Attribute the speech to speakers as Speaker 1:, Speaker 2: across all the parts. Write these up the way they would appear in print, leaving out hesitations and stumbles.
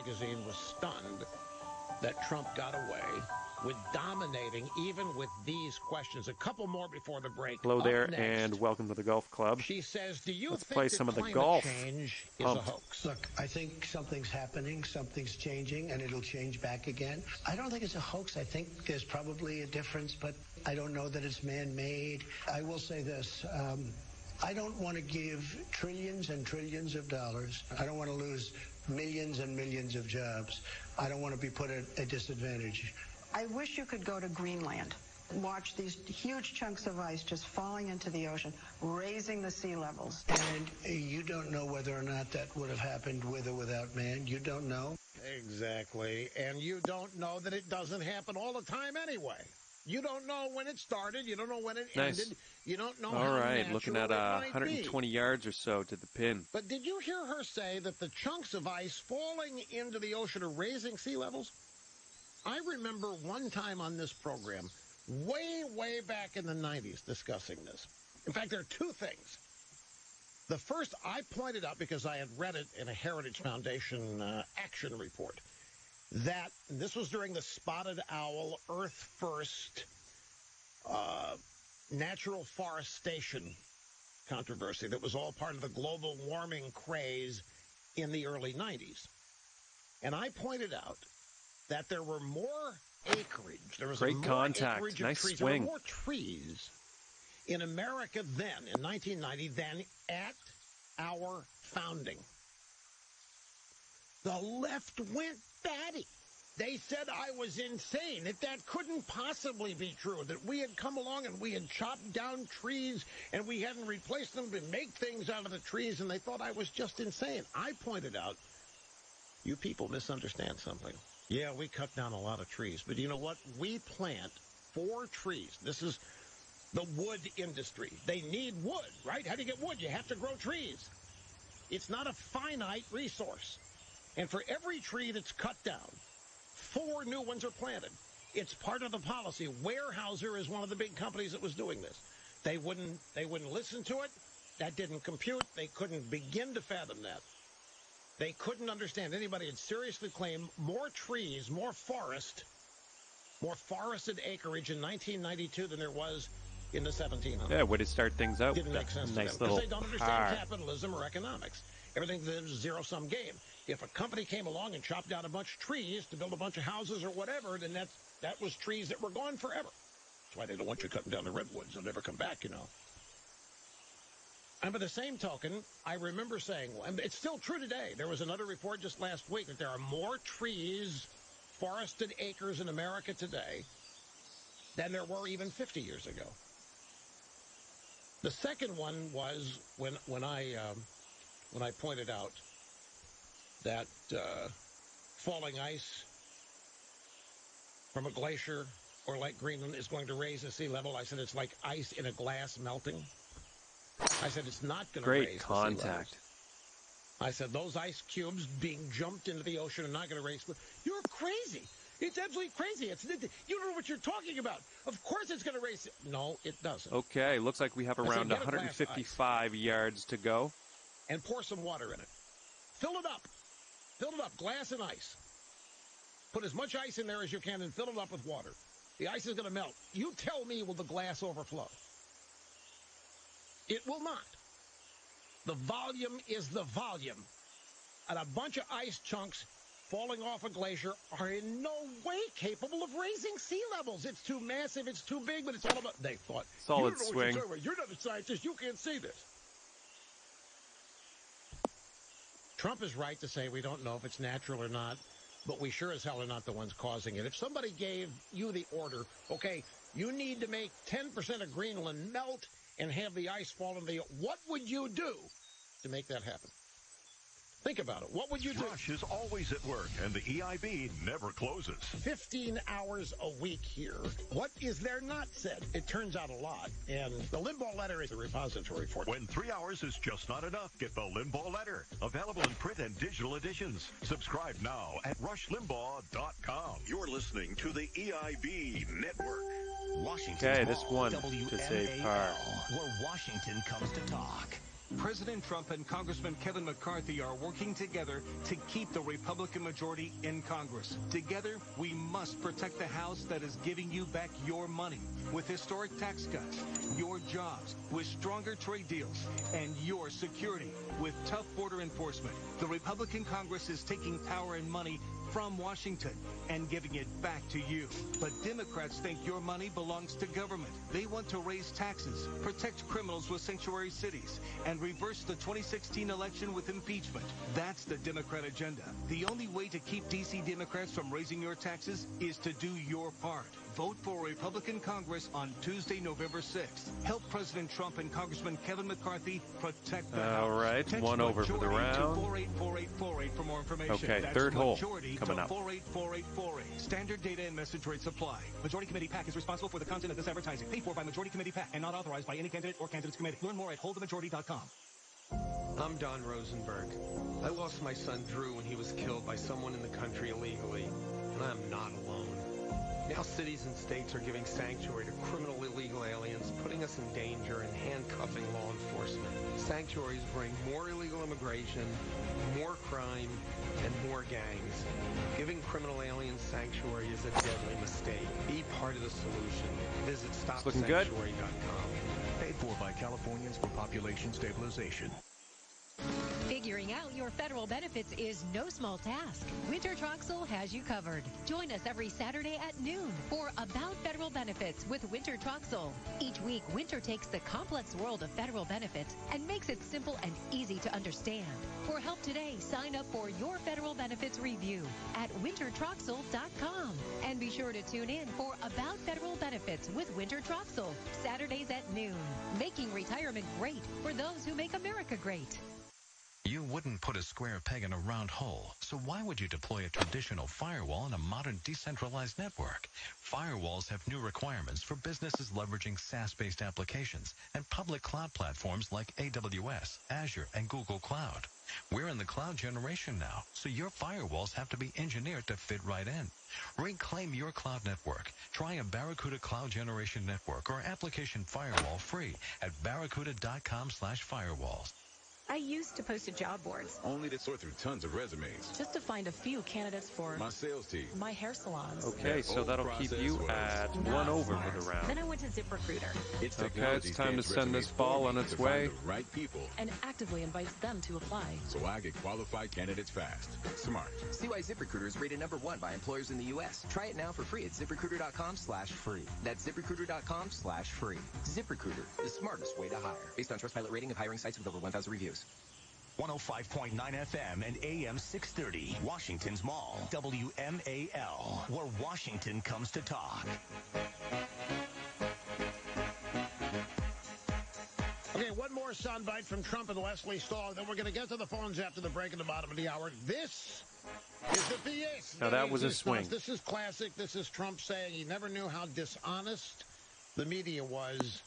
Speaker 1: magazine was stunned that Trump got away with dominating even with these questions. A couple more before the break.
Speaker 2: Hello there,
Speaker 1: next,
Speaker 2: and welcome to the Golf Club.
Speaker 1: She says, do you
Speaker 2: Let's
Speaker 1: think
Speaker 2: play
Speaker 1: that
Speaker 2: some of the
Speaker 1: climate
Speaker 2: golf.
Speaker 1: change is a hoax?
Speaker 3: Look, I think something's happening, something's changing, and it'll change back again. I don't think it's a hoax. I think there's probably a difference, but I don't know that it's man-made. I will say this. I don't want to give trillions and trillions of dollars. I don't want to lose millions and millions of jobs. I don't want to be put at a disadvantage.
Speaker 4: I wish you could go to Greenland, watch these huge chunks of ice just falling into the ocean, raising the sea levels.
Speaker 3: And you don't know whether or not that would have happened with or without man. You don't know.
Speaker 1: Exactly. And you don't know that it doesn't happen all the time anyway. You don't know when it started. You don't know when it ended. You don't know how
Speaker 2: All right,
Speaker 1: natural
Speaker 2: looking at
Speaker 1: it might
Speaker 2: 120
Speaker 1: be.
Speaker 2: yards or so to the pin.
Speaker 1: But did you hear her say that the chunks of ice falling into the ocean are raising sea levels? I remember one time on this program, way back in the 90s, discussing this. In fact, there are two things. The first, I pointed out, because I had read it in a Heritage Foundation action report, that this was during the Spotted Owl Earth First natural forestation controversy that was all part of the global warming craze in the early 90s. And I pointed out that there were more acreage. There was
Speaker 2: Great
Speaker 1: more
Speaker 2: contact.
Speaker 1: acreage of
Speaker 2: Nice
Speaker 1: trees.
Speaker 2: swing.
Speaker 1: There were more trees in America then, in 1990, than at our founding. The left went batty. They said I was insane, that couldn't possibly be true, that we had come along and we had chopped down trees and we hadn't replaced them to make things out of the trees, and they thought I was just insane. I pointed out, you people misunderstand something. Yeah, we cut down a lot of trees, but you know what? We plant 4 trees. This is the wood industry. They need wood, right? How do you get wood? You have to grow trees. It's not a finite resource. And for every tree that's cut down, 4 new ones are planted. It's part of the policy. Weyerhaeuser is one of the big companies that was doing this. They wouldn't listen to it. That didn't compute. They couldn't begin to fathom that. They couldn't understand. Anybody had seriously claimed more trees, more forested acreage in 1992 than there was in the 1700s.
Speaker 2: Yeah, way to start things out.
Speaker 1: Didn't make sense to them,
Speaker 2: little
Speaker 1: because they don't understand capitalism or economics. Everything is a zero-sum game. If a company came along and chopped down a bunch of trees to build a bunch of houses or whatever, then that was trees that were gone forever. That's why they don't want you cutting down the redwoods. They'll never come back, you know. And by the same token, I remember saying, and it's still true today, there was another report just last week that there are more trees, forested acres in America today than there were even 50 years ago. The second one was when I pointed out that falling ice from a glacier or like Greenland is going to raise the sea level. I said it's like ice in a glass melting. I said it's not going to raise the sea level.
Speaker 2: Great contact.
Speaker 1: I said those ice cubes being jumped into the ocean are not going to raise. You're crazy. It's absolutely crazy. You don't know what you're talking about. Of course it's going to raise. No, it doesn't.
Speaker 2: Okay, looks like we have around 155 yards to go.
Speaker 1: And pour some water in it. Fill it up. Fill it up, glass and ice. Put as much ice in there as you can and fill it up with water. The ice is going to melt. You tell me, will the glass overflow? It will not. The volume is the volume. And a bunch of ice chunks falling off a glacier are in no way capable of raising sea levels. It's too massive, it's too big, but it's all about... They thought,
Speaker 2: solid swing.
Speaker 1: You're not a scientist, you can't see this. Trump is right to say we don't know if it's natural or not, but we sure as hell are not the ones causing it. If somebody gave you the order, okay, you need to make 10% of Greenland melt and have the ice fall into the... What would you do to make that happen? Think about it. What would you do?
Speaker 5: Rush is always at work, and the EIB never closes.
Speaker 1: 15 hours a week here. What is there not said? It turns out a lot. And the Limbaugh letter is a repository for it.
Speaker 5: When 3 hours is just not enough, get the Limbaugh letter. Available in print and digital editions. Subscribe now at rushlimbaugh.com. You're listening to the EIB Network.
Speaker 6: Washington.
Speaker 2: Okay, this one to save par.
Speaker 6: Where Washington comes to talk. President Trump and Congressman Kevin McCarthy are working together to keep the Republican majority in Congress. Together, we must protect the House that is giving you back your money with historic tax cuts, your jobs with stronger trade deals, and your security with tough border enforcement. The Republican Congress is taking power and money from Washington and giving it back to you. But Democrats think your money belongs to government. They want to raise taxes, protect criminals with sanctuary cities, and reverse the 2016 election with impeachment. That's the Democrat agenda. The only way to keep D.C. Democrats from raising your taxes is to do your part. Vote for a Republican Congress on Tuesday, November 6th. Help President Trump and Congressman Kevin McCarthy protect the House.
Speaker 2: All right,
Speaker 6: Text
Speaker 2: one over for the round.
Speaker 6: 484848 for more information.
Speaker 2: Okay,
Speaker 6: That's
Speaker 2: third hole
Speaker 6: coming up. 484848. Standard data and message rate supply. Majority Committee PAC is responsible for the content of this advertising. Paid for by Majority Committee PAC and not authorized by any candidate or candidates committee. Learn more at holdthemajority.com.
Speaker 7: I'm Don Rosenberg. I lost my son Drew when he was killed by someone in the country illegally, and I'm not alone. Now cities and states are giving sanctuary to criminal illegal aliens, putting us in danger and handcuffing law enforcement. Sanctuaries bring more illegal immigration, more crime, and more gangs. Giving criminal aliens sanctuary is a deadly mistake. Be part of the solution. Visit StopSanctuary.com.
Speaker 5: Paid for by Californians for Population Stabilization.
Speaker 8: Figuring out your federal benefits is no small task. Winter Troxel has you covered. Join us every Saturday at noon for About Federal Benefits with Winter Troxel. Each week, Winter takes the complex world of federal benefits and makes it simple and easy to understand. For help today, sign up for your federal benefits review at wintertroxel.com. And be sure to tune in for About Federal Benefits with Winter Troxel, Saturdays at noon. Making retirement great for those who make America great.
Speaker 9: You wouldn't put a square peg in a round hole, so why would you deploy a traditional firewall in a modern decentralized network? Firewalls have new requirements for businesses leveraging SaaS-based applications and public cloud platforms like AWS, Azure, and Google Cloud. We're in the cloud generation now, so your firewalls have to be engineered to fit right in. Reclaim your cloud network. Try a Barracuda Cloud Generation Network or application firewall free at barracuda.com/firewalls.
Speaker 10: I used to post to job boards.
Speaker 11: Only to sort through tons of resumes.
Speaker 10: Just to find a few candidates for
Speaker 11: my sales team.
Speaker 10: My hair salons.
Speaker 2: Okay, so that'll keep you at one over for the round.
Speaker 10: Then I went to ZipRecruiter.
Speaker 2: Okay, it's time to send this ball on its way.
Speaker 11: The right people.
Speaker 10: And actively invites them to apply.
Speaker 11: So I get qualified candidates fast. Smart.
Speaker 12: See why ZipRecruiter is rated #1 by employers in the U.S. Try it now for free at ZipRecruiter.com/free. That's ZipRecruiter.com/free. ZipRecruiter, the smartest way to hire. Based on Trustpilot rating of hiring sites with over 1,000 reviews.
Speaker 13: 105.9 FM and AM 630, Washington's Mall, WMAL, where Washington comes to talk.
Speaker 1: Okay, one more soundbite from Trump and Leslie Stahl, then we're going to get to the phones after the break at the bottom of the hour. This is the PS.
Speaker 2: Now that was a swing.
Speaker 1: This is classic. This is Trump saying he never knew how dishonest the media was.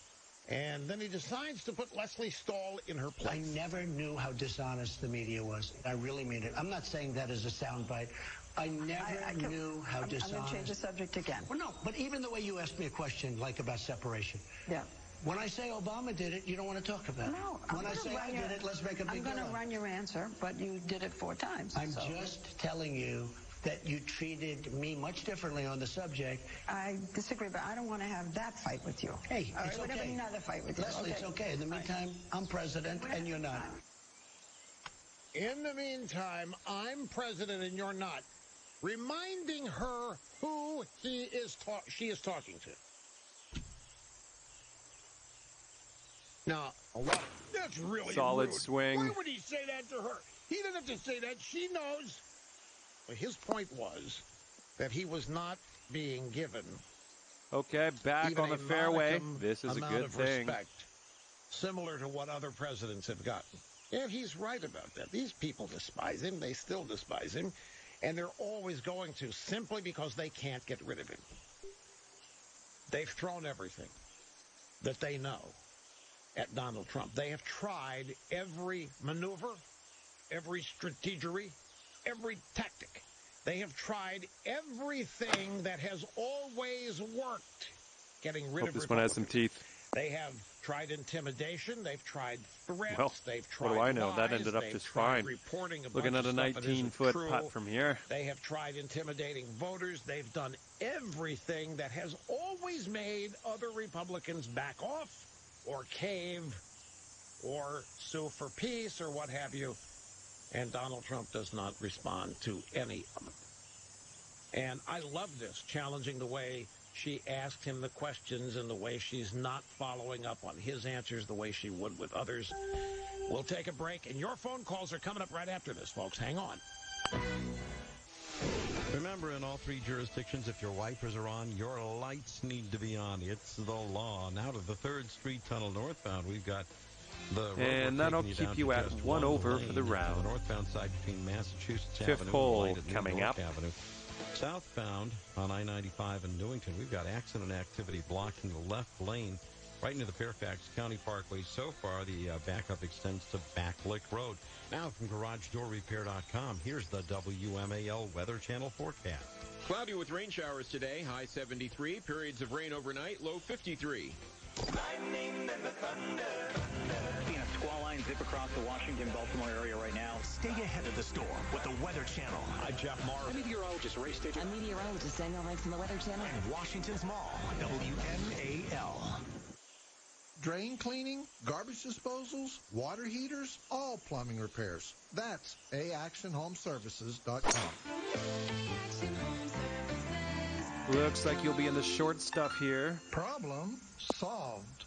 Speaker 1: And then he decides to put Leslie Stahl in her place.
Speaker 3: I never knew how dishonest the media was. I really mean it. I'm not saying that as a soundbite. I never knew how dishonest.
Speaker 4: I'm going to change the subject again.
Speaker 3: Well, no, but even the way you asked me a question, like about separation.
Speaker 4: Yeah.
Speaker 3: When I say Obama did it, you don't want to talk about it.
Speaker 4: No.
Speaker 3: When I say I did it, let's make a big deal.
Speaker 4: I'm going to run your answer, but you did it 4 times.
Speaker 3: I'm just telling you that you treated me much differently on the subject.
Speaker 4: I disagree, but I don't want to have that fight with you.
Speaker 3: Hey, it's okay.
Speaker 4: Another fight with you.
Speaker 3: Leslie, it's okay. In the meantime, I'm president and you're not.
Speaker 1: In the meantime, I'm president and you're not. Reminding her who she is talking to. Now, that's really
Speaker 2: solid
Speaker 1: rude.
Speaker 2: swing.
Speaker 1: Why would he say that to her? He doesn't have to say that. She knows. Well, his point was that he was not being given.
Speaker 2: Okay, back on the fairway. This is a good thing.
Speaker 1: Respect, similar to what other presidents have gotten. And he's right about that. These people despise him. They still despise him. And they're always going to, simply because they can't get rid of him. They've thrown everything that they know at Donald Trump. They have tried every maneuver, every strategery, every tactic. They have tried everything that has always worked getting rid of
Speaker 2: this one has some teeth.
Speaker 1: They have tried intimidation. They've tried threats.
Speaker 2: Well,
Speaker 1: They've tried
Speaker 2: what do I know?
Speaker 1: lies.
Speaker 2: That ended up
Speaker 1: They've
Speaker 2: just
Speaker 1: tried
Speaker 2: fine.
Speaker 1: reporting a
Speaker 2: Looking
Speaker 1: bunch
Speaker 2: at a
Speaker 1: of stuff that isn't
Speaker 2: 19-foot
Speaker 1: true.
Speaker 2: putt from here.
Speaker 1: They have tried intimidating voters. They've done everything that has always made other Republicans back off or cave or sue for peace or what have you. And Donald Trump does not respond to any of it. And I love this, challenging the way she asked him the questions and the way she's not following up on his answers the way she would with others. We'll take a break, and your phone calls are coming up right after this, folks. Hang on.
Speaker 14: Remember, in all three jurisdictions, if your wipers are on, your lights need to be on. It's the law. Now to the 3rd Street Tunnel northbound, we've got the road.
Speaker 2: And that'll keep you at 1 over for the round.
Speaker 14: The northbound side between Massachusetts
Speaker 2: Fifth
Speaker 14: Avenue
Speaker 2: hole
Speaker 14: and
Speaker 2: coming
Speaker 14: York
Speaker 2: up.
Speaker 14: Avenue. Southbound on I-95 in Newington, we've got accident activity blocking the left lane right into the Fairfax County Parkway. So far, the backup extends to Backlick Road. Now from GarageDoorRepair.com, here's the WMAL Weather Channel forecast.
Speaker 15: Cloudy with rain showers today, high 73. Periods of rain overnight, low 53.
Speaker 16: Lightning and the thunder. Seeing a squall line zip across the Washington-Baltimore area right now.
Speaker 13: Stay ahead of the storm with the Weather Channel.
Speaker 15: I'm Jeff Marr.
Speaker 16: I'm meteorologist Ray Stitcher.
Speaker 10: I'm meteorologist Danielle Ranks from the Weather Channel.
Speaker 13: And Washington's Mall, WMAL.
Speaker 17: Drain cleaning, garbage disposals, water heaters, all plumbing repairs. That's AActionHomeservices.com.
Speaker 2: Looks like you'll be in the short stuff here.
Speaker 17: Problem solved.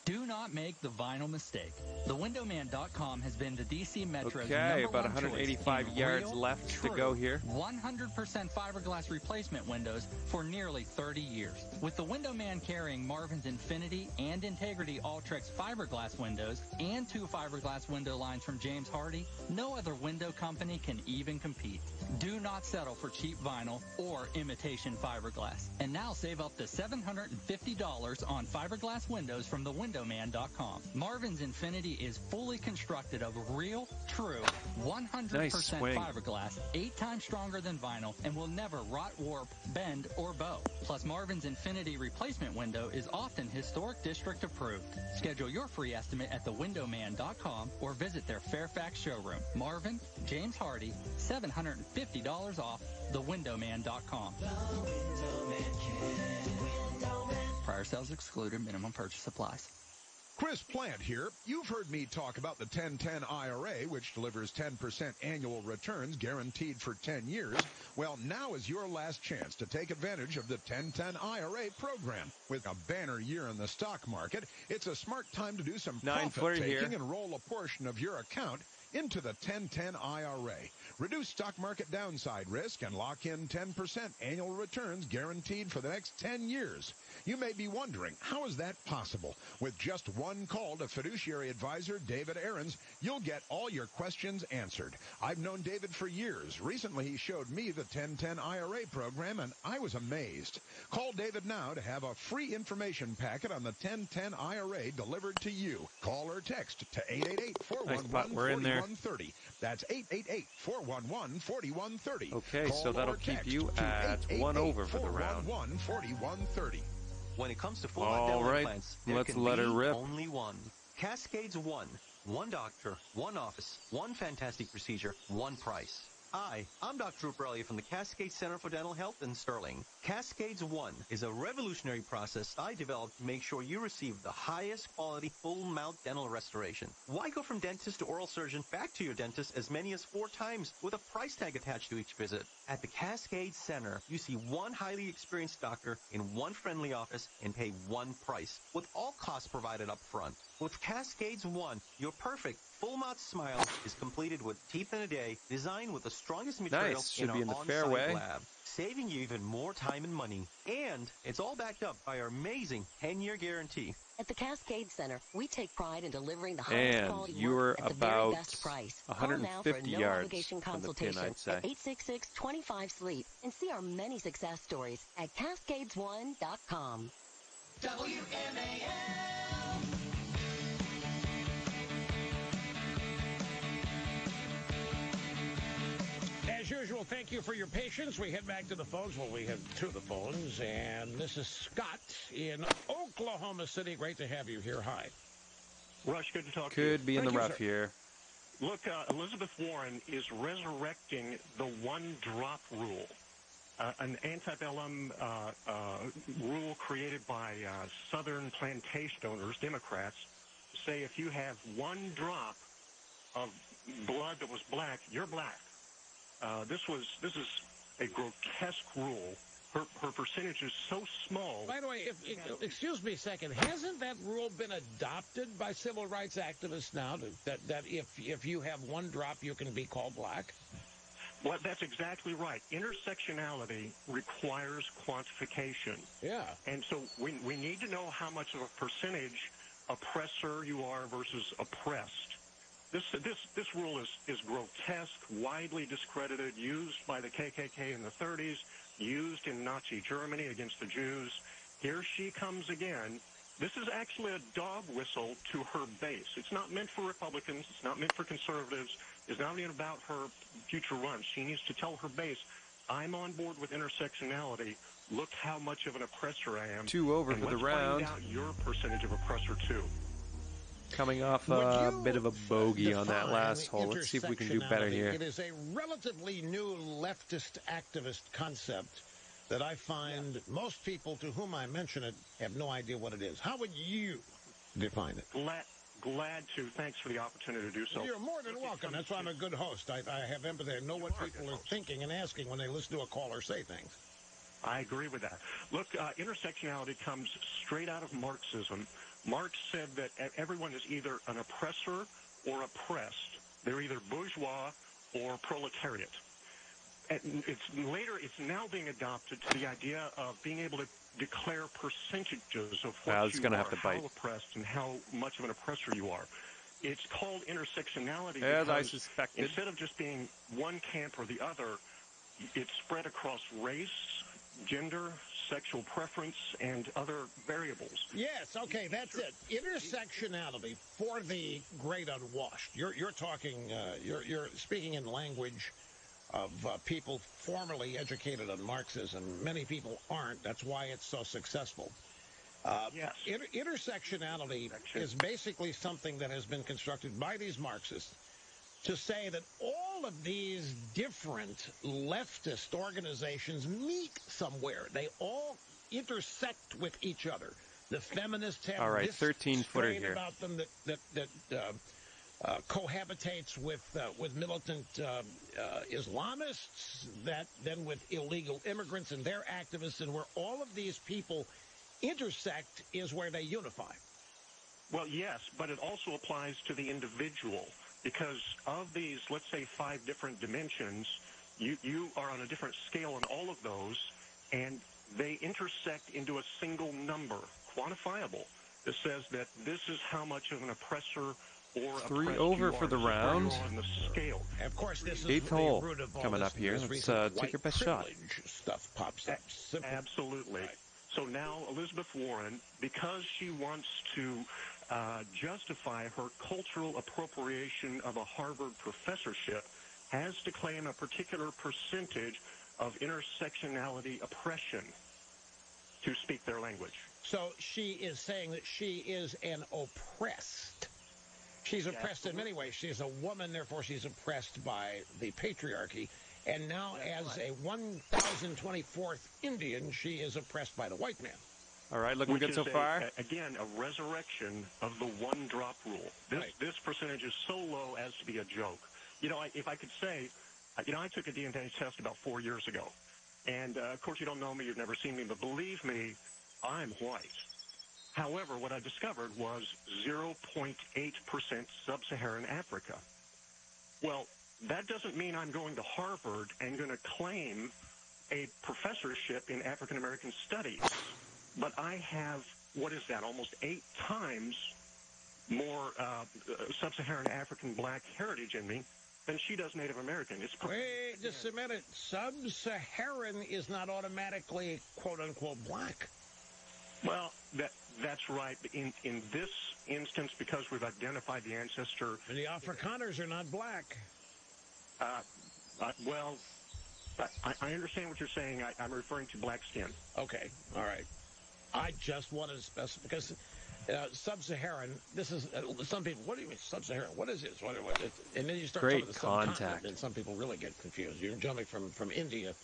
Speaker 18: Do not make the vinyl mistake. TheWindowMan.com has been the D.C. Metro's
Speaker 2: Okay,
Speaker 18: number
Speaker 2: about
Speaker 18: one
Speaker 2: 185
Speaker 18: choice in
Speaker 2: yards
Speaker 18: real,
Speaker 2: left
Speaker 18: true,
Speaker 2: to go here.
Speaker 18: 100% fiberglass replacement windows for nearly 30 years. With the Window Man carrying Marvin's Infinity and Integrity Ultrex fiberglass windows and 2 fiberglass window lines from James Hardie, no other window company can even compete. Do not settle for cheap vinyl or imitation fiberglass. And now save up to $750 on fiberglass windows from TheWindowMan.com. Marvin's Infinity is fully constructed of real, true, 100% fiberglass, 8 times stronger than vinyl, and will never rot, warp, bend, or bow. Plus, Marvin's Infinity replacement window is often Historic District approved. Schedule your free estimate at TheWindowMan.com or visit their Fairfax showroom. Marvin, James Hardie, $750 off. TheWindowMan.com. Prior sales excluded. Minimum purchase applies.
Speaker 19: Chris Plant here. You've heard me talk about the 1010 IRA, which delivers 10% annual returns guaranteed for 10 years. Well, now is your last chance to take advantage of the 1010 IRA program. With a banner year in the stock market, it's a smart time to do some profit-taking and roll a portion of your account into the 1010 IRA. Reduce stock market downside risk and lock in 10% annual returns guaranteed for the next 10 years. You may be wondering, how is that possible? With just one call to fiduciary advisor David Aarons, you'll get all your questions answered. I've known David for years. Recently, he showed me the 1010 IRA program, and I was amazed. Call David now to have a free information packet on the 1010 IRA delivered to you. Call or text to 888-411-4130. That's 888-411-4130.
Speaker 2: Okay, so that'll keep you at 1 over for the round.
Speaker 19: 411-4130.
Speaker 20: When it comes to full-on dental implants, there can be only one. Cascades One. One doctor, one office, one fantastic procedure, one price. Hi, I'm Dr. Ubrelli from the Cascade Center for Dental Health in Sterling. Cascades One is a revolutionary process I developed to make sure you receive the highest quality full mouth dental restoration. Why go from dentist to oral surgeon back to your dentist as many as 4 times with a price tag attached to each visit? At the Cascade Center, you see one highly experienced doctor in one friendly office and pay one price, with all costs provided up front. With Cascades One, your perfect full mouth smile is completed with teeth in a day, designed with the strongest material in our on-site lab, saving you even more time and money. And it's all backed up by our amazing 10-year guarantee.
Speaker 21: At the Cascade Center, we take pride in delivering the highest quality work at the very best price.
Speaker 2: 150
Speaker 21: Call now for a
Speaker 2: no-obligation
Speaker 21: consultation
Speaker 2: I'd say.
Speaker 21: at 866-25-SLEEP and see our many success stories at cascades1.com.
Speaker 16: WMAL.
Speaker 1: As as usual, thank you for your patience. We head back to the phones. Well, we head to the phones, and this is Scott in Oklahoma City. Great to have you here. Hi.
Speaker 6: Rush, good to talk to you.
Speaker 2: Could be in the rough here.
Speaker 6: Look, Elizabeth Warren is resurrecting the one-drop rule, an antebellum rule created by Southern plantation owners, Democrats, say if you have one drop of blood that was black, you're black. This is a grotesque rule. Her percentage is so small.
Speaker 1: By the way, excuse me a second, hasn't that rule been adopted by civil rights activists now, that if you have one drop, you can be called black?
Speaker 6: Well, that's exactly right. Intersectionality requires quantification.
Speaker 1: Yeah.
Speaker 6: And so we need to know how much of a percentage oppressor you are versus oppressed. This rule is grotesque, widely discredited, used by the KKK in the 30s, used in Nazi Germany against the Jews. Here she comes again. This is actually a dog whistle to her base. It's not meant for Republicans. It's not meant for conservatives. It's not even about her future run. She needs to tell her base, I'm on board with intersectionality. Look how much of an oppressor I am.
Speaker 2: 2 over for the round.
Speaker 6: Let's find out your percentage of oppressor, too.
Speaker 2: Coming off a bit of a bogey on that last hole. Let's see if we can do better here.
Speaker 1: It is a relatively new leftist activist concept that I find most people to whom I mention it have no idea what it is. How would you define it?
Speaker 6: Glad to. Thanks for the opportunity to do so.
Speaker 1: You're more than welcome. That's why I'm a good host. I have empathy. I know what people are thinking and asking when they listen to a caller say things.
Speaker 6: I agree with that. Look, intersectionality comes straight out of Marxism. Marx said that everyone is either an oppressor or oppressed. They're either bourgeois or proletariat. And it's now being adopted to the idea of being able to declare percentages of what you are, how oppressed and how much of an oppressor you are. It's called intersectionality
Speaker 2: as I
Speaker 6: because
Speaker 2: suspected.
Speaker 6: Instead of just being one camp or the other, it's spread across race, gender, sexual preference, and other variables.
Speaker 1: Yes, okay, that's it. Intersectionality for the great unwashed. You're talking, you're speaking in language of people formerly educated on Marxism. Many people aren't. That's why it's so successful.
Speaker 6: Yes.
Speaker 1: Intersectionality is basically something that has been constructed by these Marxists to say that all of these different leftist organizations meet somewhere. They all intersect with each other. The feminists have
Speaker 2: all right,
Speaker 1: this
Speaker 2: 13-footer
Speaker 1: strain
Speaker 2: here
Speaker 1: about them that cohabitates with militant Islamists, then with illegal immigrants and their activists, and where all of these people intersect is where they unify.
Speaker 6: Well, yes, but it also applies to the individual. Because of these, let's say, 5 different dimensions, you are on a different scale in all of those, and they intersect into a single number, quantifiable, that says that this is how much of an oppressor or
Speaker 2: 3 over for the round.
Speaker 6: On the scale.
Speaker 1: Of course, this is
Speaker 2: 8th hole
Speaker 1: root of all
Speaker 2: coming
Speaker 1: this,
Speaker 2: up here.
Speaker 1: This
Speaker 2: Let's take your best shot.
Speaker 1: Stuff pops up. Simple.
Speaker 6: Absolutely. Right. So now Elizabeth Warren, because she wants to justify her cultural appropriation of a Harvard professorship, has to claim a particular percentage of intersectionality oppression to speak their language.
Speaker 1: So she is saying that she is an oppressed. She's oppressed in many ways. She's a woman, therefore she's oppressed by the patriarchy. And now as a 1024th Indian, she is oppressed by the white man.
Speaker 2: All right, looking good so far.
Speaker 6: Again, a resurrection of the one-drop rule. This percentage is so low as to be a joke. You know, if I could say, you know, I took a DNA test about 4 years ago. And, of course, you don't know me, you've never seen me, but believe me, I'm white. However, what I discovered was 0.8% sub-Saharan Africa. Well, that doesn't mean I'm going to Harvard and going to claim a professorship in African-American studies. But I have, what is that, almost 8 times more sub-Saharan African black heritage in me than she does Native American.
Speaker 1: Wait just a minute. Sub-Saharan is not automatically, quote-unquote, black.
Speaker 6: Well, that's right. In this instance, because we've identified the ancestor...
Speaker 1: The Afrikaners are not black.
Speaker 6: Well, I understand what you're saying. I'm referring to black skin.
Speaker 1: Okay, all right. I just wanted to specify, because sub-Saharan, this is, some people, what do you mean sub-Saharan? What is this? And then you start talking about the subcontinent, and some people really get confused. You're jumping from India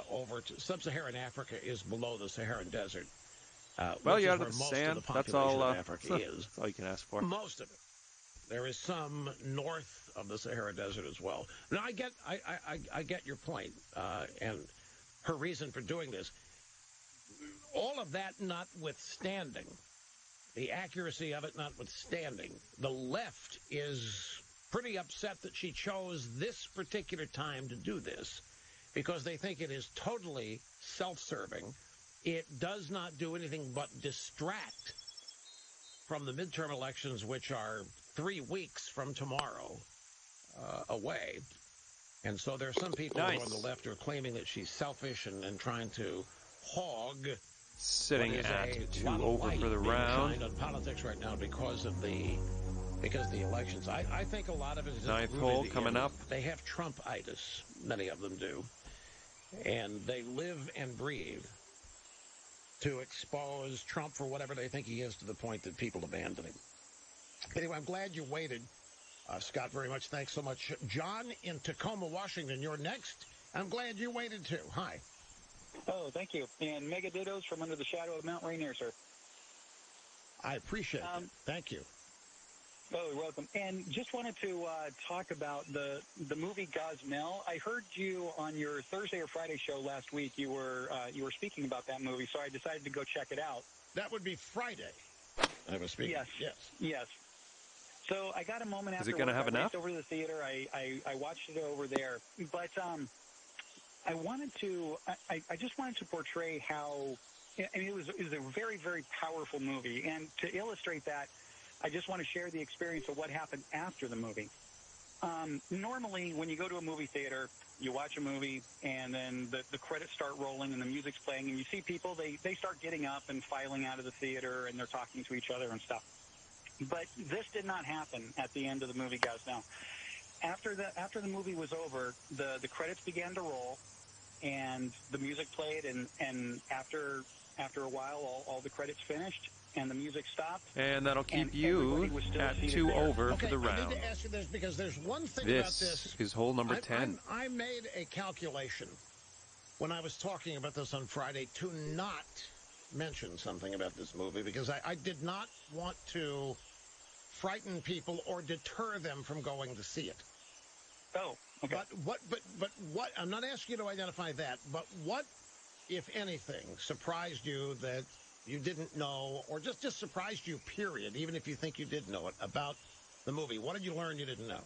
Speaker 1: over to sub-Saharan Africa is below the Saharan Desert.
Speaker 2: Well, you're out of the sand. That's all.
Speaker 1: Africa is.
Speaker 2: That's all you can ask for.
Speaker 1: Most of it. There is some north of the Sahara Desert as well. Now, I get your point, and her reason for doing this. All of that notwithstanding, the accuracy of it notwithstanding, the left is pretty upset that she chose this particular time to do this, because they think it is totally self-serving. It does not do anything but distract from the midterm elections, which are 3 weeks from tomorrow away. And so there are some people who on the left who are claiming that she's selfish and trying to hog
Speaker 2: sitting at 2 over for the round
Speaker 1: on politics right now because of the elections. I think a lot of it is
Speaker 2: ninth hole coming up.
Speaker 1: They have Trump-itis, many of them do, and they live and breathe to expose Trump for whatever they think he is, to the point that people abandon him. Anyway, I'm glad you waited, Scott, very much. Thanks so much. John in Tacoma, Washington, you're next. I'm glad you waited, too. Hi.
Speaker 16: Oh, thank you. And mega dittos from under the shadow of Mount Rainier, sir.
Speaker 1: I appreciate it. Thank you.
Speaker 16: Oh, you're welcome. And just wanted to talk about the movie Gosnell. I heard you on your Thursday or Friday show last week. You were speaking about that movie, so I decided to go check it out.
Speaker 1: That would be Friday. I was speaking.
Speaker 16: Yes. So I got a moment after.
Speaker 2: Is it going to have enough?
Speaker 16: Over to the theater. I watched it over there, but I just wanted to portray how. I mean, it was a very, very powerful movie, and to illustrate that, I just want to share the experience of what happened after the movie. Normally, when you go to a movie theater, you watch a movie, and then the credits start rolling and the music's playing, and you see people, they start getting up and filing out of the theater, and they're talking to each other and stuff. But this did not happen at the end of the movie, guys. Now, after the movie was over, the credits began to roll, and the music played, and after a while, all the credits finished, and the music stopped.
Speaker 2: And that'll keep you at 2 over for the round.
Speaker 1: I need to ask you this, because there's one thing about this.
Speaker 2: This is hole number 10.
Speaker 1: I made a calculation when I was talking about this on Friday to not mention something about this movie, because I did not want to frighten people or deter them from going to see it.
Speaker 16: Oh, okay.
Speaker 1: But what, I'm not asking you to identify that, but what, if anything, surprised you that you didn't know, or just surprised you, period, even if you think you did know it, about the movie? What did you learn you didn't know?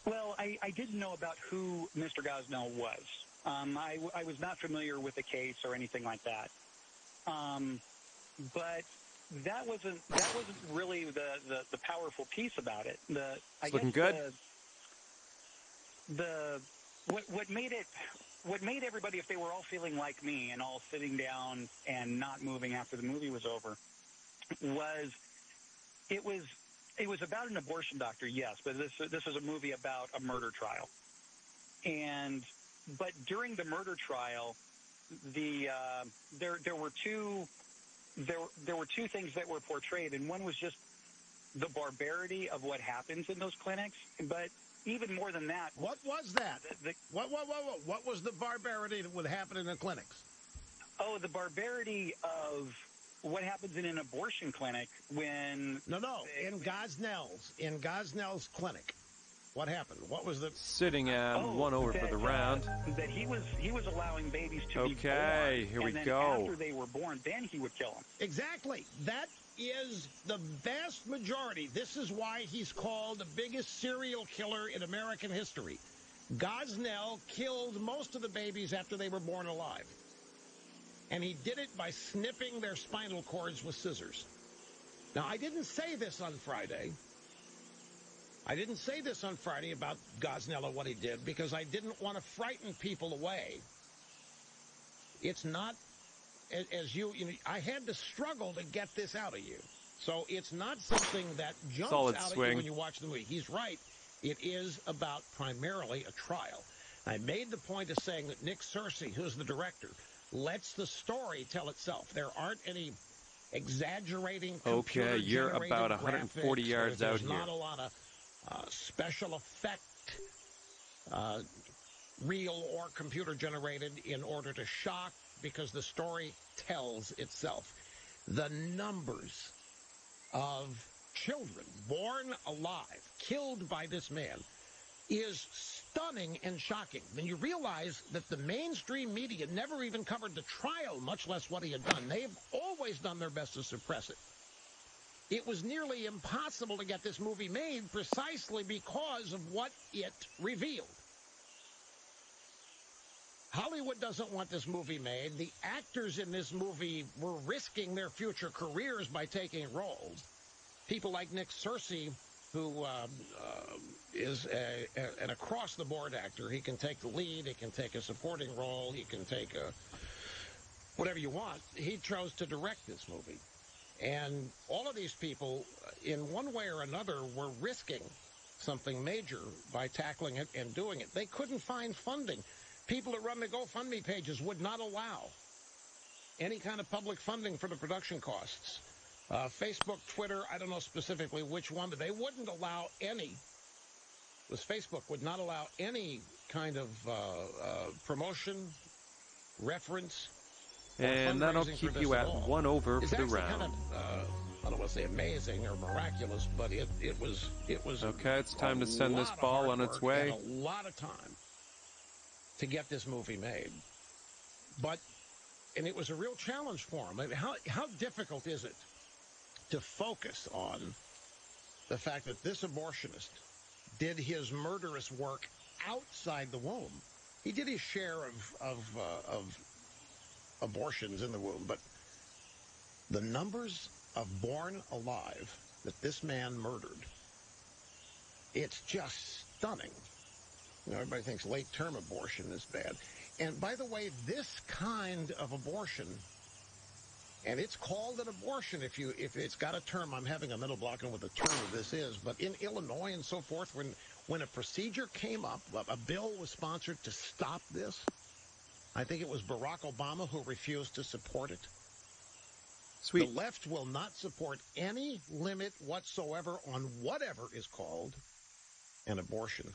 Speaker 16: Well, I didn't know about who Mr. Gosnell was. I was not familiar with the case or anything like that. But that wasn't really the powerful piece about it.
Speaker 2: It's looking good.
Speaker 16: What made everybody, if they were all feeling like me and all sitting down and not moving after the movie was over, was it was about an abortion doctor, yes, but this is a movie about a murder trial. But during the murder trial, there were two things that were portrayed, and one was just the barbarity of what happens in those clinics, but even more than that.
Speaker 1: What was that? What was the barbarity that would happen in the clinics?
Speaker 16: Oh, the barbarity of what happens in an abortion clinic when...
Speaker 1: No, in Gosnell's clinic. What happened? What was the...
Speaker 2: Sitting at 1 over for the round.
Speaker 16: That he was allowing babies to be born.
Speaker 2: Okay, here we go.
Speaker 16: And after they were born, then he would kill them.
Speaker 1: Exactly. That is the vast majority. This is why he's called the biggest serial killer in American history. Gosnell killed most of the babies after they were born alive. And he did it by snipping their spinal cords with scissors. Now, I didn't say this on Friday. I didn't say this on Friday about Gosnell and what he did, because I didn't want to frighten people away. It's not, as you know, I had to struggle to get this out of you. So it's not something that jumps out at you when you watch the movie. He's right. It is about primarily a trial. I made the point of saying that Nick Searcy, who's the director, lets the story tell itself. There aren't any exaggerating
Speaker 2: Okay, you're about 140 yards out here.
Speaker 1: There's not a lot of special effect, real or computer-generated, in order to shock, because the story tells itself. The numbers of children born alive, killed by this man, is stunning and shocking. Then you realize that the mainstream media never even covered the trial, much less what he had done. They've always done their best to suppress it. It was nearly impossible to get this movie made precisely because of what it revealed. Hollywood doesn't want this movie made. The actors in this movie were risking their future careers by taking roles. People like Nick Searcy, who is an across-the-board actor. He can take the lead, he can take a supporting role, he can take whatever you want. He chose to direct this movie. And all of these people, in one way or another, were risking something major by tackling it and doing it. They couldn't find funding. People that run the GoFundMe pages would not allow any kind of public funding for the production costs. Facebook, Twitter, I don't know specifically which one, but they wouldn't allow any. This Facebook would not allow any kind of promotion, reference.
Speaker 2: And that'll keep you at 1 over for the round.
Speaker 1: Kind of, I don't want to say amazing or miraculous, but it was.
Speaker 2: Okay, it's time to send this ball on its way.
Speaker 1: A lot of time to get this movie made, and it was a real challenge for him. I mean, how difficult is it to focus on the fact that this abortionist did his murderous work outside the womb? He did his share of abortions in the womb, but the numbers of born alive that this man murdered, it's just stunning. You know, everybody thinks late-term abortion is bad. And by the way, this kind of abortion, and it's called an abortion if it's got a term. I'm having a mental block on what the term of this is, but in Illinois and so forth, when a procedure came up, a bill was sponsored to stop this. I think it was Barack Obama who refused to support it.
Speaker 2: Sweet.
Speaker 1: The left will not support any limit whatsoever on whatever is called an abortion.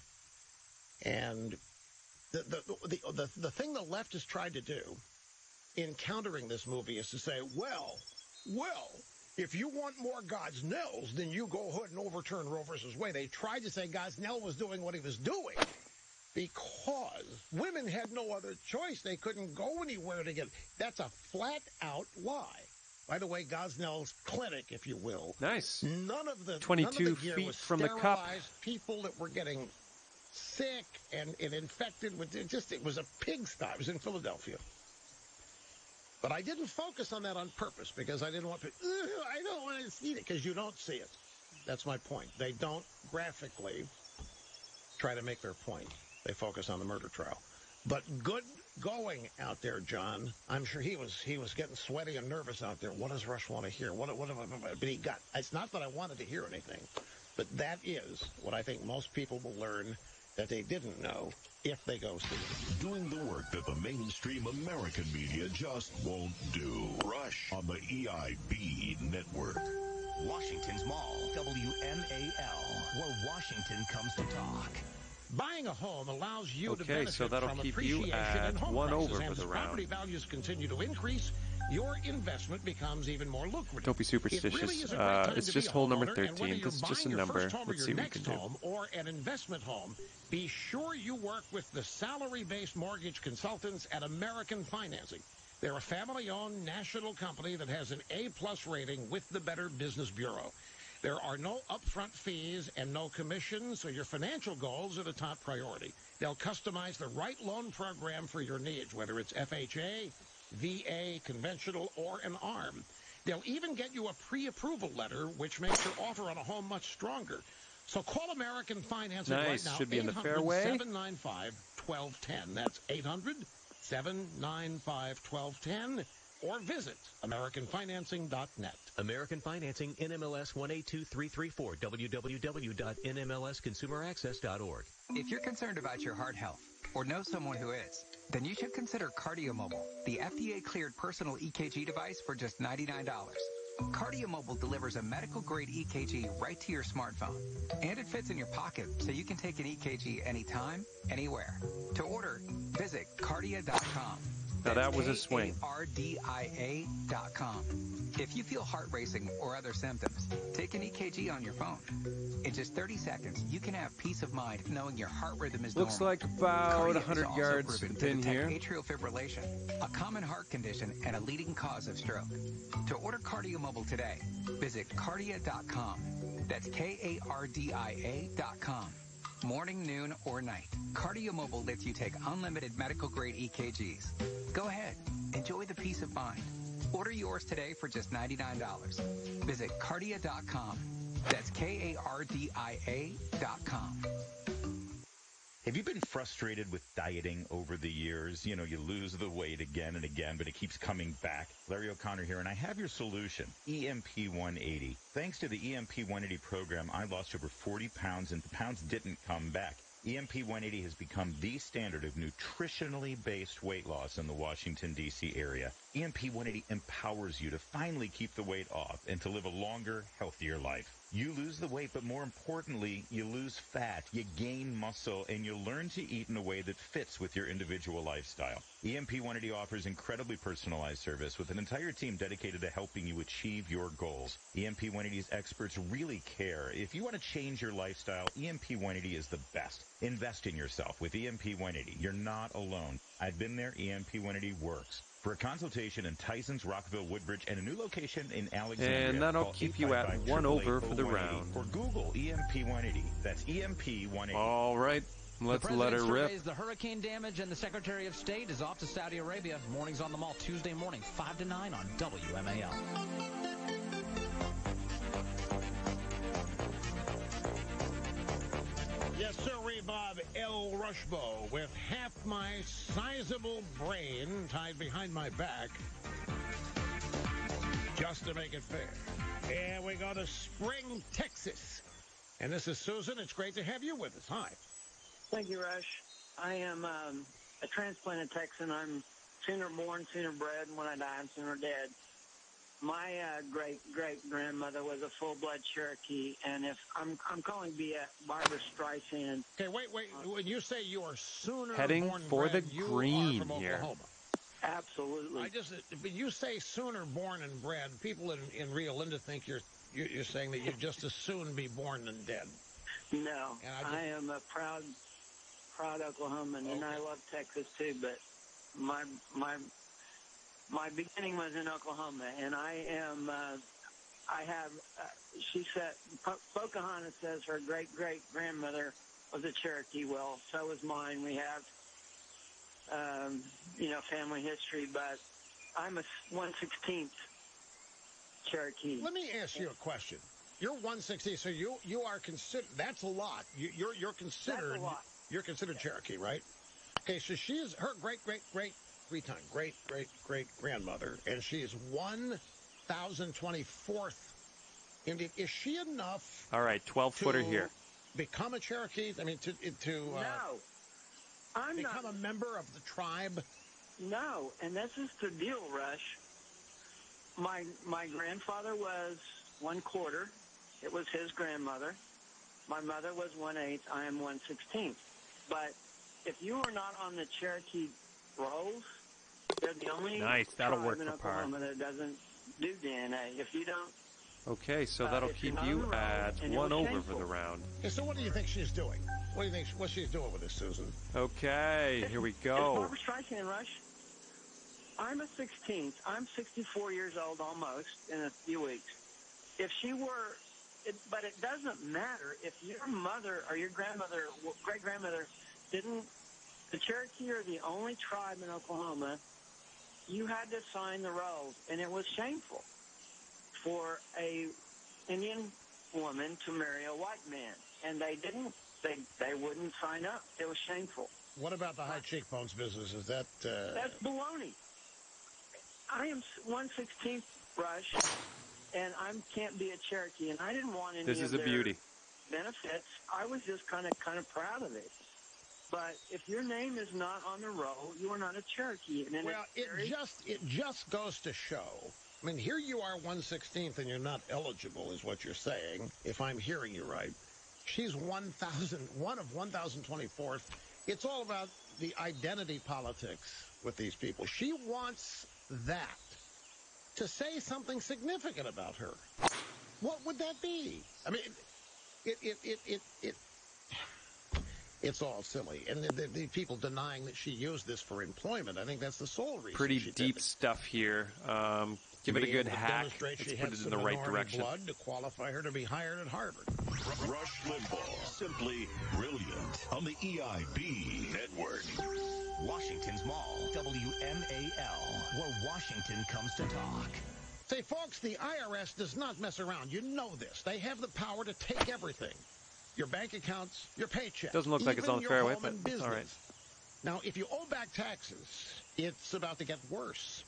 Speaker 1: And the thing the left has tried to do in countering this movie is to say, well, if you want more Gosnells, then you go ahead and overturn Roe versus Wade. They tried to say Gosnell was doing what he was doing because women had no other choice. They couldn't go anywhere to get. That's a flat-out lie. By the way, Gosnell's clinic, if you will.
Speaker 2: Nice.
Speaker 1: None of the
Speaker 2: 22
Speaker 1: gear
Speaker 2: feet
Speaker 1: was
Speaker 2: from the cup.
Speaker 1: People that were getting sick and infected with it was a pigsty. It was in Philadelphia. But I didn't focus on that on purpose because I didn't want to. I don't want to see it because you don't see it. That's my point. They don't graphically try to make their point. They focus on the murder trial. But good going out there, John. I'm sure he was getting sweaty and nervous out there. What does Rush want to hear? But he got. It's not that I wanted to hear anything, but that is what I think most people will learn that they didn't know if they go see it.
Speaker 5: Doing the work that the mainstream American media just won't do. Rush on the EIB network.
Speaker 13: Washington's Mall, WMAL, where Washington comes to talk.
Speaker 1: Buying a home allows you to
Speaker 2: Okay,
Speaker 1: benefit
Speaker 2: so that'll
Speaker 1: from
Speaker 2: keep
Speaker 1: appreciation
Speaker 2: you at
Speaker 1: in home
Speaker 2: 1
Speaker 1: prices.
Speaker 2: over
Speaker 1: And
Speaker 2: for the
Speaker 1: as
Speaker 2: round.
Speaker 1: property values continue to increase, your investment becomes even more lucrative.
Speaker 2: Don't be superstitious.
Speaker 1: It really is a great time
Speaker 2: It's
Speaker 1: to
Speaker 2: just
Speaker 1: be a
Speaker 2: hole number
Speaker 1: homeowner,
Speaker 2: 13.
Speaker 1: and whether
Speaker 2: This is
Speaker 1: you're
Speaker 2: just a
Speaker 1: buying your
Speaker 2: number.
Speaker 1: first home or
Speaker 2: Let's
Speaker 1: your
Speaker 2: see what we
Speaker 1: next
Speaker 2: can do.
Speaker 1: home or an investment home, be sure you work with the salary-based mortgage consultants at American Financing. They're a family-owned national company that has an A-plus rating with the Better Business Bureau. There are no upfront fees and no commissions, so your financial goals are the top priority. They'll customize the right loan program for your needs, whether it's FHA, VA, conventional, or an ARM. They'll even get you a pre-approval letter, which makes your offer on a home much stronger. So call American Financing right now.
Speaker 2: Should be in the fairway.
Speaker 1: 800-795-1210. That's 800-795-1210. Or visit AmericanFinancing.net.
Speaker 7: American Financing, NMLS 182334, www.nmlsconsumeraccess.org.
Speaker 22: If you're concerned about your heart health
Speaker 8: or know someone who is, then you should consider KardioMobile, the FDA-cleared personal EKG device for just $99. KardioMobile delivers a medical-grade EKG right to your smartphone, and it fits in your pocket so you can take an EKG anytime, anywhere. To order, visit Kardia.com.
Speaker 2: Now that was a swing.
Speaker 8: KARDIA.com. If you feel heart racing or other symptoms, take an EKG on your phone. In just 30 seconds, you can have peace of mind knowing your heart rhythm is normal.
Speaker 2: Looks like about 100 yards in here.
Speaker 8: Atrial fibrillation, a common heart condition and a leading cause of stroke. To order KardioMobile today, visit Kardia.com. That's KARDIA.com. Morning, noon, or night. KardioMobile lets you take unlimited medical-grade EKGs. Go ahead. Enjoy the peace of mind. Order yours today for just $99. Visit Kardia.com. That's KARDIA.com.
Speaker 22: Have you been frustrated with dieting over the years? You know, you lose the weight again and again, but it keeps coming back. Larry O'Connor here, and I have your solution, EMP 180. Thanks to the EMP 180 program, I lost over 40 pounds, and the pounds didn't come back. EMP 180 has become the standard of nutritionally based weight loss in the Washington, D.C. area. EMP 180 empowers you to finally keep the weight off and to live a longer, healthier life. You lose the weight, but more importantly, you lose fat, you gain muscle, and you learn to eat in a way that fits with your individual lifestyle. EMP 180 offers incredibly personalized service with an entire team dedicated to helping you achieve your goals. EMP 180's experts really care. If you want to change your lifestyle, EMP 180 is the best. Invest in yourself with EMP 180. You're not alone. I've been there. EMP 180 works. For a consultation in Tysons, Rockville, Woodbridge, and a new location in Alexandria,
Speaker 2: and that'll keep you at 1 over for the round.
Speaker 22: Or Google EMP 180. That's EMP 180.
Speaker 2: All right, let's let her rip.
Speaker 23: The hurricane damage, and the Secretary of State is off to Saudi Arabia. Mornings on the Mall, Tuesday morning, 5 to 9 on WMAL.
Speaker 1: Yes, sir, Bob L. Rushbo, with half my sizable brain tied behind my back, just to make it fair. And we go to Spring, Texas. And this is Susan. It's great to have you with us. Hi.
Speaker 24: Thank you, Rush. I am a transplanted Texan. I'm sooner born, sooner bred, and when I die, I'm sooner dead. My great-great-grandmother was a full-blood Cherokee, and if I'm calling Barbara Streisand.
Speaker 1: Okay, wait. When you say you are sooner
Speaker 2: heading
Speaker 1: born
Speaker 2: for
Speaker 1: bred,
Speaker 2: the green
Speaker 1: from
Speaker 2: here.
Speaker 1: Oklahoma.
Speaker 24: Absolutely.
Speaker 1: But you say sooner born and bred. People in Rio Linda think you're saying that you'd just as soon be born than dead.
Speaker 24: No, I am a proud Oklahoman, and I love Texas too. But my beginning was in Oklahoma, and she said, Pocahontas says her great-great-grandmother was a Cherokee. Well, so was mine. We have, family history, but I'm a 1/16th Cherokee.
Speaker 1: Let me ask you a question. You're 1/16, so you are considered, that's a lot. You're considered,
Speaker 24: that's a lot.
Speaker 1: You're considered Cherokee, right? Okay, so she is her great-great-grandmother, and she is 1,024th Indian. Is she enough?
Speaker 2: All right, 12-footer here.
Speaker 1: Become a Cherokee? I mean,
Speaker 24: no, I'm
Speaker 1: become a member of the tribe?
Speaker 24: No, and this is the deal, Rush. My grandfather was 1/4. It was his grandmother. My mother was 1/8. I am 1/16. But if you are not on the Cherokee rolls, they're the only
Speaker 2: that'll work
Speaker 24: tribe in
Speaker 2: for par.
Speaker 24: Oklahoma that doesn't do DNA. If you don't.
Speaker 2: Okay, so that'll keep you at 1 over for the round.
Speaker 1: Okay, so what do you think she's doing? What do you think what she's doing with this, Susan?
Speaker 2: Okay, here we
Speaker 24: It's
Speaker 2: go.
Speaker 24: Barbara Streisand, Rush. I'm a 16th. I'm 64 years old almost in a few weeks. If she were, but it doesn't matter if your mother or your grandmother, great-grandmother, didn't. The Cherokee are the only tribe in Oklahoma. You had to sign the rolls, and it was shameful for a Indian woman to marry a white man, and they didn't. They wouldn't sign up. It was shameful.
Speaker 1: What about the high cheekbones business? Is that?
Speaker 24: That's baloney. I am 1/16th, Rush, and I can't be a Cherokee, and I didn't want any
Speaker 2: This
Speaker 24: of
Speaker 2: is a
Speaker 24: their
Speaker 2: beauty.
Speaker 24: benefits. I was just kind of proud of it. But if your name is not on the roll, you are not a Cherokee. And
Speaker 1: well, it just goes to show. I mean, here you are 1/16th, and you're not eligible, is what you're saying, if I'm hearing you right. She's 1 of 1,024th. It's all about the identity politics with these people. She wants that to say something significant about her. What would that be? I mean, it's all silly. And the people denying that she used this for employment, I think that's the sole reason.
Speaker 2: Pretty deep stuff here. Give it a good hack. Let's put it in the right direction.
Speaker 1: Blood to qualify her to be hired at Harvard.
Speaker 5: Rush Limbaugh, simply brilliant on the EIB network.
Speaker 13: Washington's Mall, WMAL, where Washington comes to talk.
Speaker 1: Say, folks, the IRS does not mess around. You know this. They have the power to take everything. Your bank accounts, your paycheck.
Speaker 2: Doesn't look like it's on fair way, but it's all right.
Speaker 1: Now, if you owe back taxes, it's about to get worse.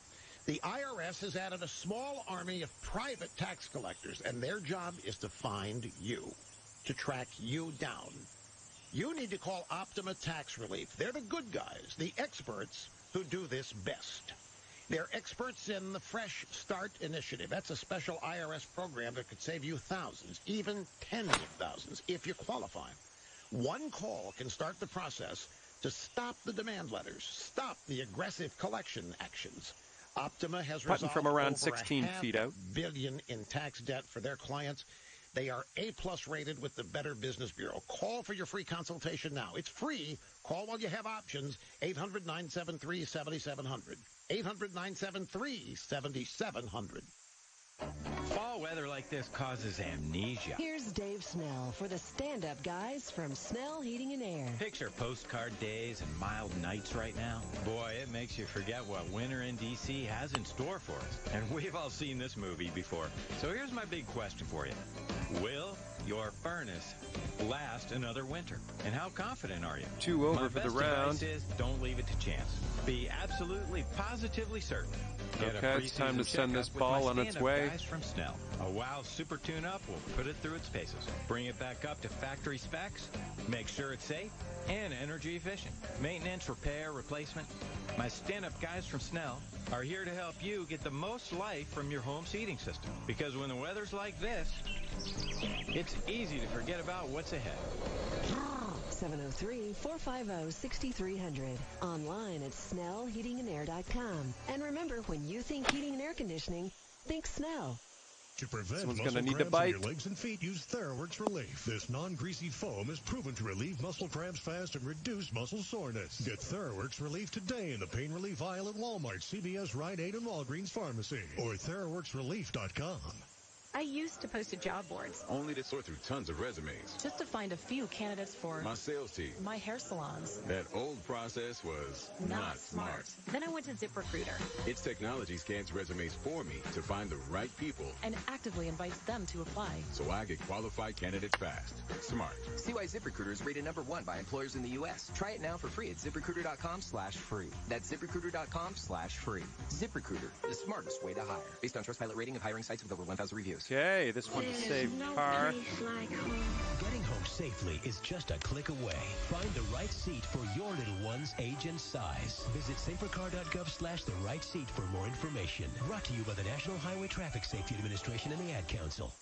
Speaker 1: The IRS has added a small army of private tax collectors, and their job is to find you, to track you down. You need to call Optima Tax Relief. They're the good guys, the experts who do this best. They're experts in the Fresh Start Initiative. That's a special IRS program that could save you thousands, even tens of thousands, if you qualify. One call can start the process to stop the demand letters, stop the aggressive collection actions. Optima has resolved
Speaker 2: from around
Speaker 1: over
Speaker 2: 16 feet out.
Speaker 1: $500 billion in tax debt for their clients. They are A-plus rated with the Better Business Bureau. Call for your free consultation now. It's free. Call while you have options. 800-973-7700. 800-973-7700.
Speaker 4: Fall weather like this causes amnesia.
Speaker 10: Here's Dave Snell for the stand-up guys from Snell Heating and Air.
Speaker 4: Picture postcard days and mild nights right now. Boy, it makes you forget what winter in D.C. has in store for us. And we've all seen this movie before. So here's my big question for you. Will your furnace last another winter? And how confident are you?
Speaker 2: 2 over for the round.
Speaker 4: My best advice is don't leave it to chance. Be absolutely, positively certain.
Speaker 2: Okay, it's time to send this ball on its way.
Speaker 4: Guys from Snell. A WOW Super Tune-Up will put it through its paces. Bring it back up to factory specs. Make sure it's safe and energy efficient. Maintenance, repair, replacement. My stand-up guys from Snell are here to help you get the most life from your home's heating system. Because when the weather's like this, it's easy to forget about what's ahead.
Speaker 10: 703-450-6300. Online at snellheatingandair.com. And remember, when you think heating and air conditioning, think Snell.
Speaker 9: To prevent
Speaker 2: Someone's
Speaker 9: muscle
Speaker 2: gonna need to
Speaker 9: cramps in
Speaker 2: bite.
Speaker 9: your legs and feet, use TheraWorks Relief. This non-greasy foam is proven to relieve muscle cramps fast and reduce muscle soreness. Get TheraWorks Relief today in the pain relief aisle at Walmart, CVS, Rite Aid, and Walgreens Pharmacy, or TheraWorksRelief.com.
Speaker 11: I used to post to job boards.
Speaker 12: Only to sort through tons of resumes.
Speaker 11: Just to find a few candidates for
Speaker 12: my sales team.
Speaker 11: My hair salons.
Speaker 12: That old process was not smart.
Speaker 11: Then I went to ZipRecruiter.
Speaker 12: Its technology scans resumes for me to find the right people.
Speaker 11: And actively invites them to apply.
Speaker 12: So I get qualified candidates fast. Smart.
Speaker 25: See why ZipRecruiter is rated #1 by employers in the U.S. Try it now for free at ZipRecruiter.com/free. That's ZipRecruiter.com/free. ZipRecruiter, the smartest way to hire. Based on Trustpilot rating of hiring sites with over 1,000 reviews.
Speaker 2: Okay, this one's a safe car.
Speaker 26: Getting home safely is just a click away. Find the right seat for your little one's age and size. Visit safercar.gov/the right seat for more information. Brought to you by the National Highway Traffic Safety Administration and the Ad Council.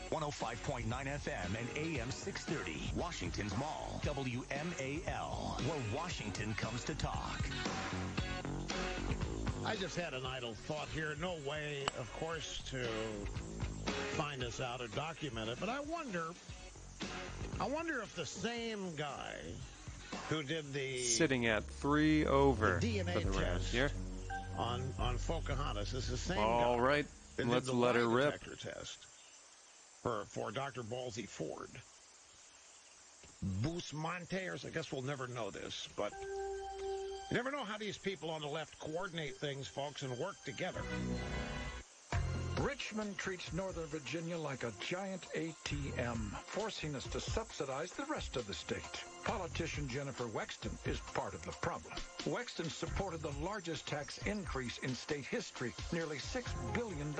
Speaker 13: 105.9 FM and AM 630. Washington's Mall, WMAL, where Washington comes to talk.
Speaker 1: I just had an idle thought here. No way, of course, to find this out or document it, but I wonder if the same guy who did the
Speaker 2: sitting at 3 over
Speaker 1: DNA
Speaker 2: for the round here
Speaker 1: on Pocahontas is the same
Speaker 2: all
Speaker 1: guy.
Speaker 2: Right, let's let her rip.
Speaker 1: Test for Dr. Ballsy Ford. Busmanteers, I guess we'll never know this, but you never know how these people on the left coordinate things, folks, and work together.
Speaker 27: Richmond treats Northern Virginia like a giant ATM, forcing us to subsidize the rest of the state.
Speaker 3: Politician Jennifer Wexton is part of the problem. Wexton supported the largest tax increase in state history, nearly $6 billion.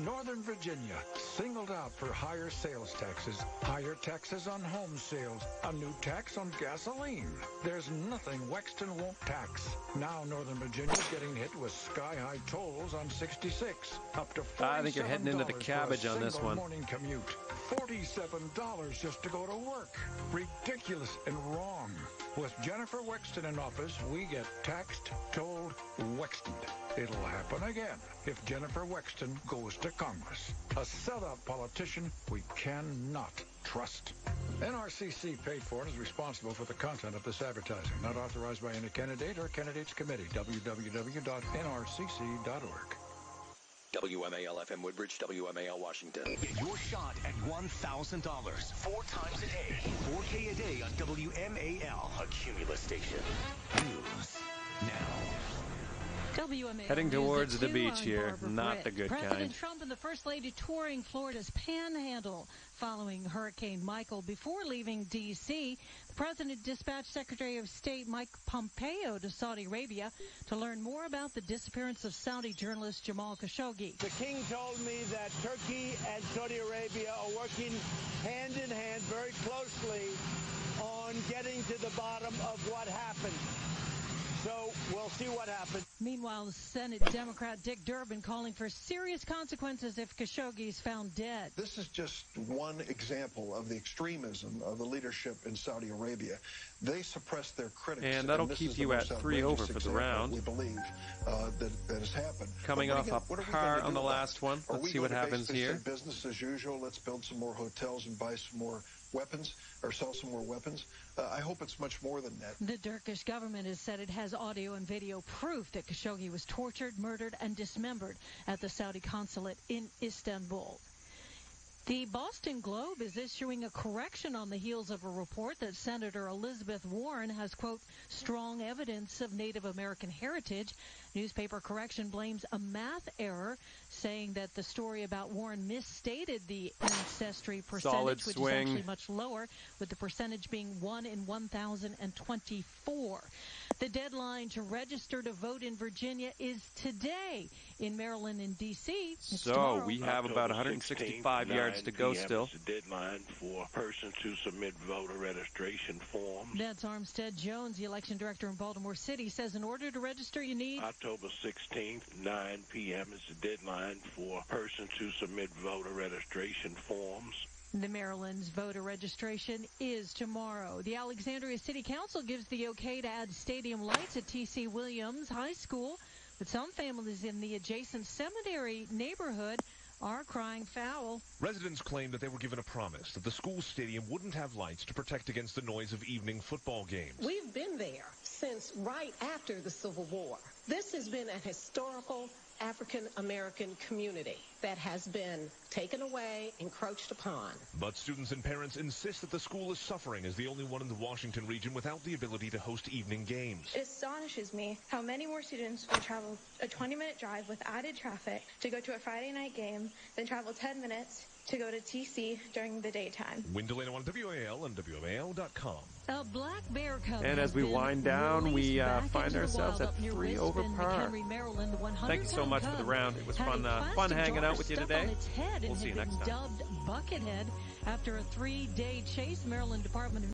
Speaker 3: Northern Virginia singled out for higher sales taxes, higher taxes on home sales, a new tax on gasoline. There's nothing Wexton won't tax. Now Northern Virginia's getting hit with sky-high tolls on 66, up to $47
Speaker 2: I think you're heading into the cabbage on this one.
Speaker 3: Morning commute. $47 just to go to work. Ridiculous and wrong. With Jennifer Wexton in office, we get taxed, tolled, Wextoned. It'll happen again if Jennifer Wexton goes to Congress. A sellout politician we cannot trust. NRCC paid for and is responsible for the content of this advertising. Not authorized by any candidate or candidates committee. www.nrcc.org.
Speaker 14: WMAL-FM Woodbridge, WMAL Washington.
Speaker 13: Get your shot at $1,000 4 times a day. 4K a day on WMAL, a Cumulus station. News now.
Speaker 11: WMAL
Speaker 2: Heading towards the beach here,
Speaker 11: Barbara
Speaker 2: not the good
Speaker 11: President
Speaker 2: kind.
Speaker 11: Trump and the First Lady touring Florida's Panhandle following Hurricane Michael. Before leaving D.C., the President dispatched Secretary of State Mike Pompeo to Saudi Arabia to learn more about the disappearance of Saudi journalist Jamal Khashoggi.
Speaker 15: The king told me that Turkey and Saudi Arabia are working hand in hand very closely on getting to the bottom of what happened. So we'll see what happens.
Speaker 11: Meanwhile, Senate Democrat Dick Durbin calling for serious consequences if Khashoggi is found dead.
Speaker 17: This is just one example of the extremism of the leadership in Saudi Arabia. They suppress their critics.
Speaker 2: And that'll keep you at 3 over for the round.
Speaker 17: We believe that has happened.
Speaker 2: Coming off a par on the last one. Let's see what happens here.
Speaker 17: Business as usual. Let's build some more hotels and buy some more weapons or sell some more weapons. I hope it's much more than that.
Speaker 11: The Turkish government has said it has audio and video proof that Khashoggi was tortured, murdered, and dismembered at the Saudi consulate in Istanbul. The Boston Globe is issuing a correction on the heels of a report that Senator Elizabeth Warren has, quote, strong evidence of Native American heritage. Newspaper correction blames a math error, saying that the story about Warren misstated the ancestry percentage, which is actually much lower, with the percentage being 1 in 1,024. The deadline to register to vote in Virginia is today. In Maryland and D.C., it's tomorrow.
Speaker 2: We have about 165 yards to go still.
Speaker 18: Is the deadline for persons to submit voter registration forms.
Speaker 11: That's Armstead Jones, the election director in Baltimore City, says in order to register you need...
Speaker 18: October 16th, 9 p.m. is the deadline for persons to submit voter registration forms.
Speaker 11: The Maryland's voter registration is tomorrow. The Alexandria City Council gives the okay to add stadium lights at T.C. Williams High School, but some families in the adjacent seminary neighborhood are crying foul.
Speaker 19: Residents claim that they were given a promise that the school stadium wouldn't have lights to protect against the noise of evening football games.
Speaker 27: We've been there since right after the Civil War. This has been a historical African-American community that has been taken away, encroached upon.
Speaker 19: But students and parents insist that the school is suffering as the only one in the Washington region without the ability to host evening games.
Speaker 28: It astonishes me how many more students will travel a 20-minute drive with added traffic to go to a Friday night game than travel 10 minutes to go to TC during the daytime.
Speaker 19: Wendell on WAL and WMAL.com.
Speaker 11: A black bear cub.
Speaker 2: And as we wind down, we find ourselves at 3 over par. Thank you so much for the round. It was fun hanging out with you today. We'll see you next time.
Speaker 11: Dubbed Buckethead after a 3-day chase, Maryland Department of